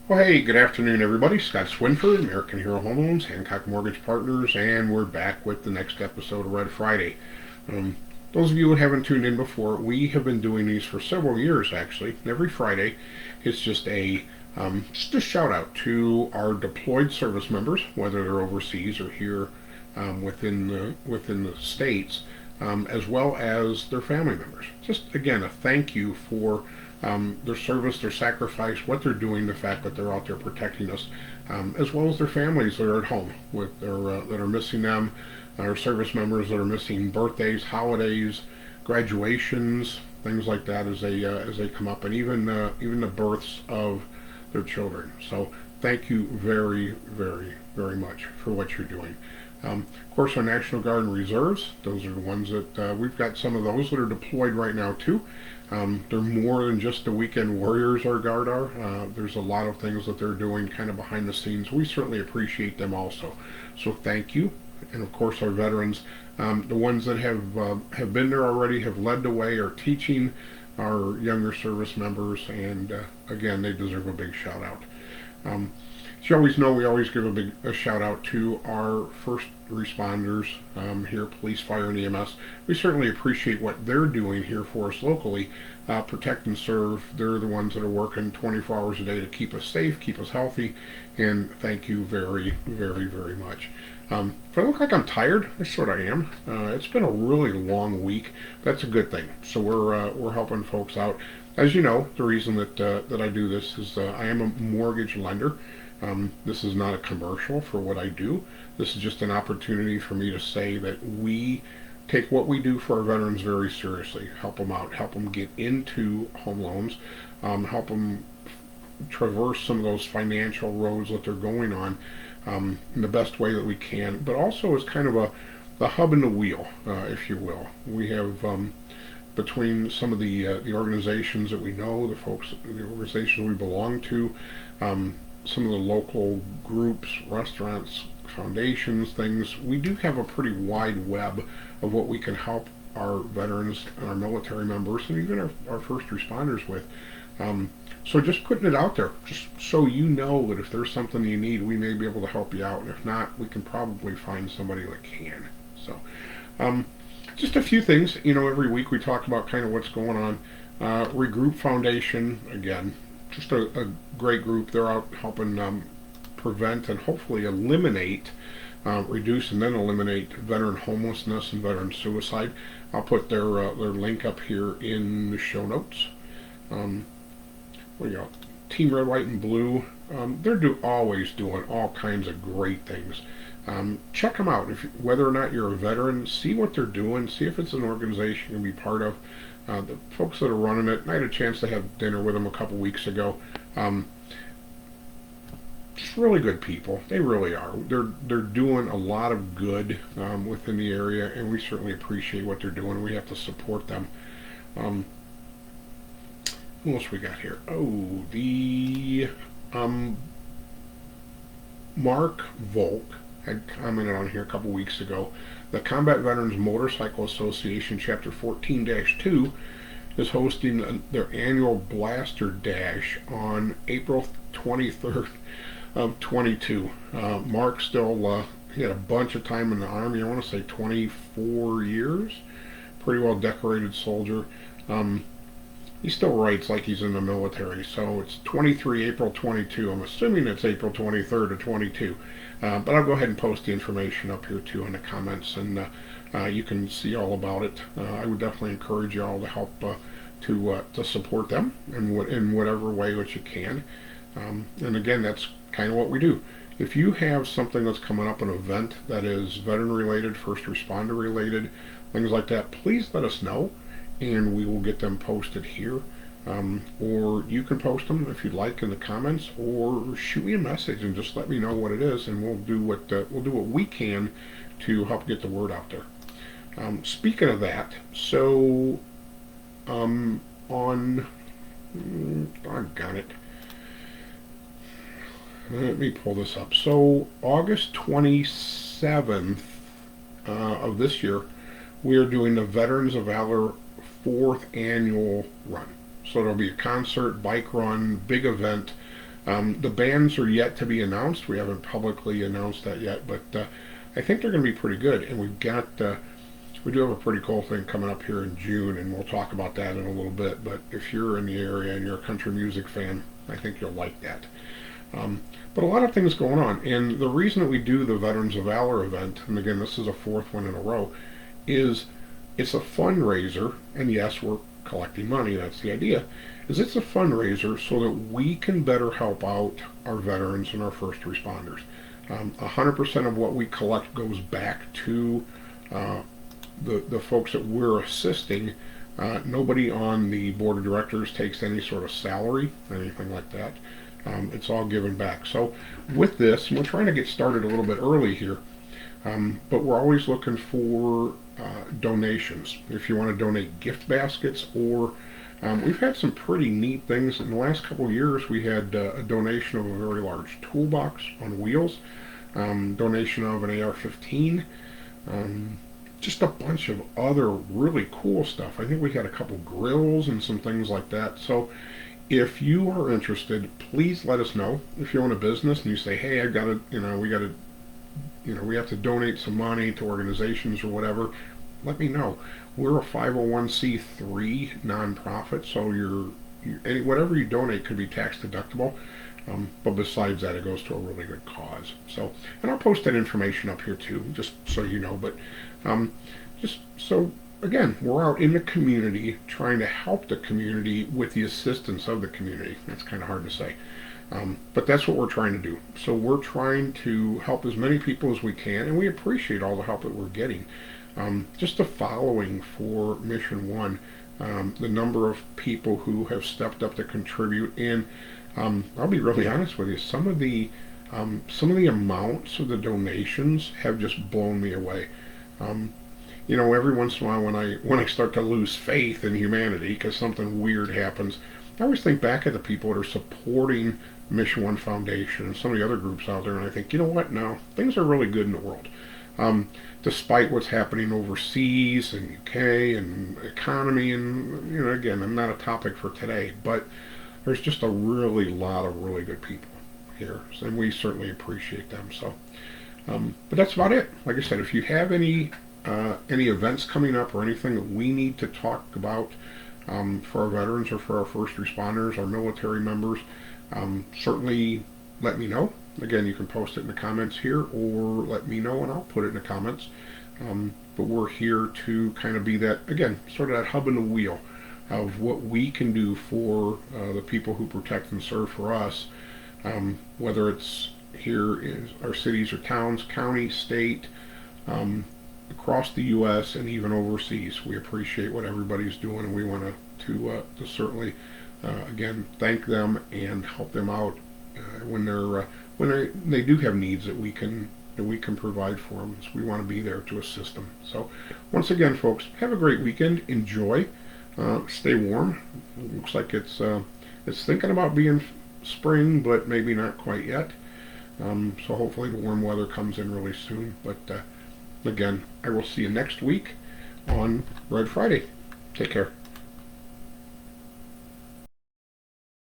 Well, hey, good afternoon, everybody. Scott Swinford, American Hero Home Loans, Hancock Mortgage Partners, and we're back with the next episode of Red Friday. Um, those of you who haven't tuned in before, we have been doing these for several years, actually. Every Friday, it's just a shout out to our deployed service members, whether they're overseas or here within the states, as well as their family members. Just again, a thank you for their service, their sacrifice, what they're doing, the fact that they're out there protecting us, as well as their families that are at home with that are missing them, our service members that are missing birthdays, holidays, graduations, things like that as they come up, and even the births of their children. So thank you very, very, very much for what you're doing. Of course, our National Guard and Reserves, those are the ones that we've got some of those that are deployed right now too. They're more than just the weekend warriors, our Guard are. There's a lot of things that they're doing kind of behind the scenes. We certainly appreciate them also. So thank you. And of course, our veterans, the ones that have been there already, have led the way, are teaching our younger service members, and again, they deserve a big shout out. Um, as you always know, we always give a shout out to our first responders here, police, fire, and EMS. We certainly appreciate what they're doing here for us locally. Protect and serve. They're the ones that are working 24 hours a day to keep us safe, keep us healthy, and thank you very, very, very much. If I look like I'm tired, I sort of am. It's been a really long week. That's a good thing. So we're helping folks out. As you know, the reason that I do this is I am a mortgage lender. This is not a commercial for what I do. This is just an opportunity for me to say that we take what we do for our veterans very seriously. Help them out, help them get into home loans, help them traverse some of those financial roads that they're going on in the best way that we can, but also as kind of the hub and the wheel, if you will. We have between some of the organizations that we know, the organizations we belong to, some of the local groups, restaurants, foundations, things, we do have a pretty wide web of what we can help our veterans and our military members and even our first responders with. So just putting it out there, just so you know that if there's something you need, we may be able to help you out. And if not, we can probably find somebody that can. So just a few things. Every week we talk about kind of what's going on. Regroup Foundation, again, just a great group. They're out helping prevent and hopefully eliminate, reduce and then eliminate veteran homelessness and veteran suicide. I'll put their link up here in the show notes. What do you got? Team Red, White, and Blue. They're always doing all kinds of great things. Check them out. Whether or not you're a veteran, see what they're doing. See if it's an organization you can be part of. The folks that are running it, I had a chance to have dinner with them a couple weeks ago. Just really good people. They really are. They're doing a lot of good within the area, and we certainly appreciate what they're doing. We have to support them. Who else we got here? Oh, the Mark Volk had commented on here a couple weeks ago. The Combat Veterans Motorcycle Association Chapter 14-2 is hosting their annual Blaster Dash on April 23rd of 22. Mark still, he had a bunch of time in the Army, I want to say 24 years. Pretty well decorated soldier. He still writes like he's in the military, so it's 23 April 22. I'm assuming it's April 23rd of 22. But I'll go ahead and post the information up here too in the comments, and you can see all about it. I would definitely encourage you all to help to support them in whatever way that you can. And again, that's kind of what we do. If you have something that's coming up, an event that is veteran related, first responder related, things like that, please let us know, and we will get them posted here. Or you can post them if you'd like in the comments, or shoot me a message and just let me know what it is, and we'll do what we can to help get the word out there. Speaking of that, so on, doggone it, let me pull this up. So August 27th of this year, we are doing the Veterans of Valor 4th annual run. So there'll be a concert, bike run, big event The bands are yet to be announced. We haven't publicly announced that yet, but I think they're going to be pretty good. And we do have a pretty cool thing coming up here in June, and we'll talk about that in a little bit. But if you're in the area and you're a country music fan, I think you'll like that. But a lot of things going on. And the reason that we do the Veterans of Valor event, and again, this is a fourth one in a row, is it's a fundraiser. And yes, we're collecting money. That's the idea. Is it's a fundraiser so that we can better help out our veterans and our first responders. 100% of what we collect goes back to the folks that we're assisting. Nobody on the board of directors takes any sort of salary, anything like that. It's all given back. So with this, we're trying to get started a little bit early here, but we're always looking for donations. If you want to donate gift baskets, or we've had some pretty neat things. In the last couple of years, we had a donation of a very large toolbox on wheels, donation of an AR-15, just a bunch of other really cool stuff. I think we had a couple grills and some things like that. So if you are interested, please let us know. If you own a business and you say, hey, I've got to, we have to donate some money to organizations or whatever, let me know. We're a 501c3 nonprofit, so whatever you donate could be tax deductible. But besides that, it goes to a really good cause. So, and I'll post that information up here too, just so you know. But just so, again, we're out in the community trying to help the community with the assistance of the community. That's kind of hard to say. But that's what we're trying to do. So we're trying to help as many people as we can, and we appreciate all the help that we're getting. Just the following for Mission 1, the number of people who have stepped up to contribute, and I'll be really honest with you, some of the amounts of the donations have just blown me away. Every once in a while when I start to lose faith in humanity because something weird happens, I always think back at the people that are supporting Mission 1 Foundation and some of the other groups out there, and I think, you know what, no, things are really good in the world. Despite what's happening overseas and UK and economy, and again, I'm not a topic for today, but there's just a really lot of really good people here, and we certainly appreciate them. So, but that's about it. Like I said, if you have any events coming up or anything that we need to talk about for our veterans or for our first responders, our military members, certainly let me know. Again, you can post it in the comments here, or let me know and I'll put it in the comments. But we're here to kind of be that, again, sort of that hub in the wheel of what we can do for the people who protect and serve for us, whether it's here in our cities or towns, county, state, across the U.S. and even overseas. We appreciate what everybody's doing, and we want to certainly, again, thank them and help them out when they do have needs that we can provide for them. So we want to be there to assist them. So once again, folks, have a great weekend. Enjoy. Stay warm. Looks like it's thinking about being spring, but maybe not quite yet. So hopefully the warm weather comes in really soon. But again, I will see you next week on Red Friday. Take care.